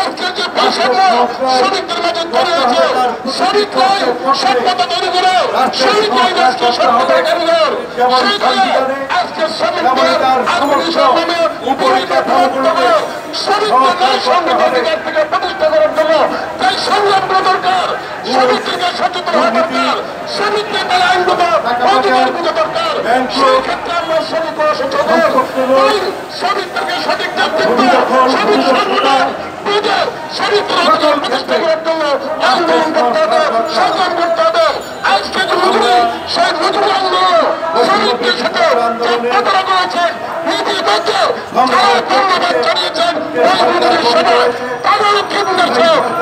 আজকের যে ভাষাটা শ্রমিকদের মাঝে তৈরি হয়েছে, শ্রমিকরাই সভ্যতা তৈরি করে, শ্রমিকরাই দেশকে সভ্যতার কারিগর, আজকে শ্রমিকদের আত্মসম্মানে উপরিতা প্রবর্তন করে শ্রমিকদের সংগঠন অধিকার থেকে প্রতিষ্ঠা করার জন্য তাই সংগ্রাম করা দরকার। শ্রমিকদেরকে সচেতন হওয়া দরকার, শ্রমিকদের তারা আইনগত অধিকার বোঝা দরকার। সেই ক্ষেত্রে আমরা শ্রমিক সচেতন, শ্রমিকদেরকে সঠিক নেতৃত্ব, শ্রমিক সংগঠন বুঝে শ্রমিকদের অধিকার প্রতিষ্ঠা করার জন্য আন্দোলন করতে হবে, সংগ্রাম করতে হবে। আজকে যে মজুরি, সেই মজুরি আন্দোলন শ্রমিকদের সাথে প্রতারণা করেছেন, ইতিমধ্যে যারা ধন্যবাদ জানিয়েছেন এই মজুরির সময় তাদেরও কেন্দ্র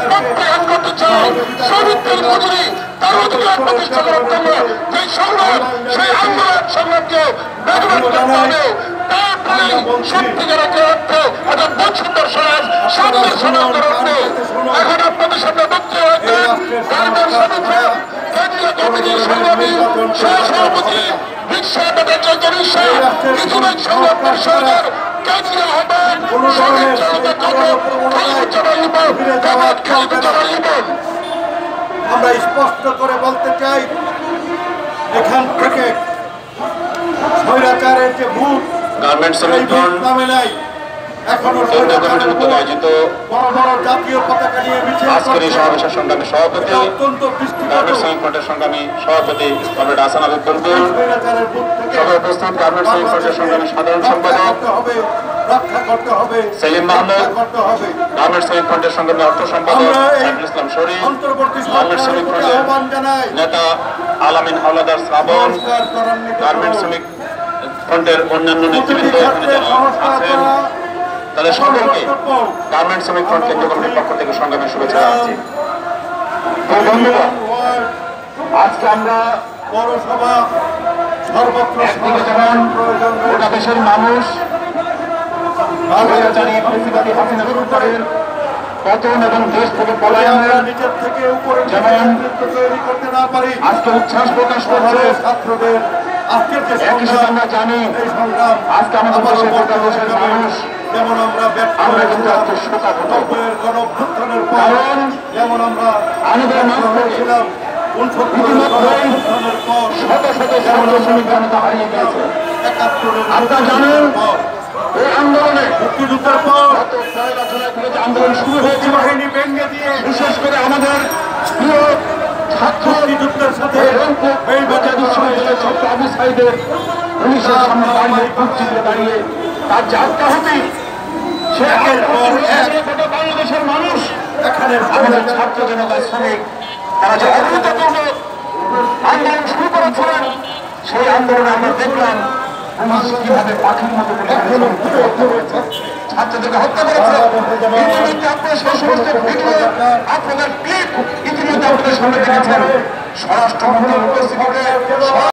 প্রত্যাহার করতে চাই। শ্রমিকদের মজুরি তার অধিকার প্রতিষ্ঠা করার জন্য যে সংগ্রাম, সেই আন্দোলন সংগ্রামকে বেগবান করতে হবে। তারপরে সত্যিকার অর্থে একটা বছর সমাজ, সামনের সমাজের অর্থে এখন আপনাদের সামনে বক্তব্য রাখবেন গার্মেন্টস শ্রমিকরা কেন্দ্রীয় কমিটির সংগ্রামী সহসভাপতি রিকশা ব্যাটারি রিকশা ইজুবেক সংগ্রাম পরিষদের কেন্দ্রীয় আহ্বায়ক শহীদ চালকের জন্য খালিদুজ্জামান লিমন। আমরা স্পষ্ট করে বলতে চাই, এখান থেকে স্বৈরাচারের যে ভূত গার্মেন্টস শ্রমিকগণ নামে নাই, এখনো আয়োজিত বড় বড় জাতীয় পতাকা নিয়ে মিছিল আজকের এই সমাবেশের সংগ্রামী সভাপতি, অত্যন্ত গার্মেন্টস শ্রমিক ফ্রন্টের সংগ্রামী সভাপতি কমরেড হাসান আবিদ বুলবুল, স্বৈরাচারের ভূত থেকে সভায় উপস্থিত গার্মেন্টস শ্রমিক ফ্রন্টের সংগ্রামী সাধারণ সম্পাদক রক্ষা করতে হবে, সেলিম মাহমুদ, করতে হবে। গার্মেন্টস শ্রমিক ফ্রন্টের সংগ্রামী অর্থ সম্পাদক সাইফুল ইসলাম শরীফ, অন্তর্বর্তী গার্মেন্টস শ্রমিক ফ্রন্টের আহ্বান জানাই নেতা আলামিন হাওলাদার শ্রাবণ, গার্মেন্টস শ্রমিক ফ্রন্টের অন্যান্য নেতৃবৃন্দ এখানে যারা আছেন তাদের সকলকে গার্মেন্টস শ্রমিক ফ্রন্ট কেন্দ্রীয় কমিটির পক্ষ থেকে সংগ্রামের শুভেচ্ছা জানাচ্ছি। আজকে আমরা পৌরসভা সর্বত্র একদিকে যেমন গোটা দেশের মানুষ জানিয়ে প্রেসিডেন্ট হাসিনা সরকারের পতন এবং দেশ থেকে পলায়নের নিজের থেকে উপরে যেমন তৈরি করতে না পারি, আজকে উচ্ছ্বাস প্রকাশ করছে ছাত্রদের আজকের যে একই সাথে আমরা জানি এই সংগ্রাম আজকে আমাদের দেশের গোটা দেশের মানুষ যেমন আমরা কিন্তু আজকে শোকাহত, গণঅভ্যুত্থানের পর কারণ যেমন আমরা আমাদের মাঝ থেকে ছিলাম ইতিমধ্যেই শত শত শ্রমিক শ্রমিক জনতা হারিয়ে গিয়েছে। আপনারা জানেন এই আন্দোলনে মুক্তিযুদ্ধের পর গত 6 বছর থেকে যে আন্দোলন শুরু হয়েছে, বাহিনী ভেঙে দিয়ে বিশেষ করে আমাদের প্রিয় ছাত্র মুক্তিযুদ্ধের সাথে এই বিশ্ববিদ্যালয়ের ছাত্র আবু সাইদের পুলিশের সামনে দাঁড়িয়ে কুর্চিতে দাঁড়িয়ে তার যে আত্মাহুতি, সে একের পর এক গোটা বাংলাদেশের মানুষ এখানে আমাদের ছাত্র জনতা শ্রমিক তারা যে অভূতপূর্ব আন্দোলন শুরু করেছিলেন, সেই আন্দোলনে আমরা দেখলাম পুলিশ কিভাবে পাখির মতো ছাত্রদেরকে হত্যা করেছে। ইতিমধ্যে আপনারা সেই সমস্ত ভিডিও, আপনাদের ক্লিপ ইতিমধ্যে আপনাদের সামনে দেখেছেন। স্বরাষ্ট্রমন্ত্রীর উপস্থিতিতে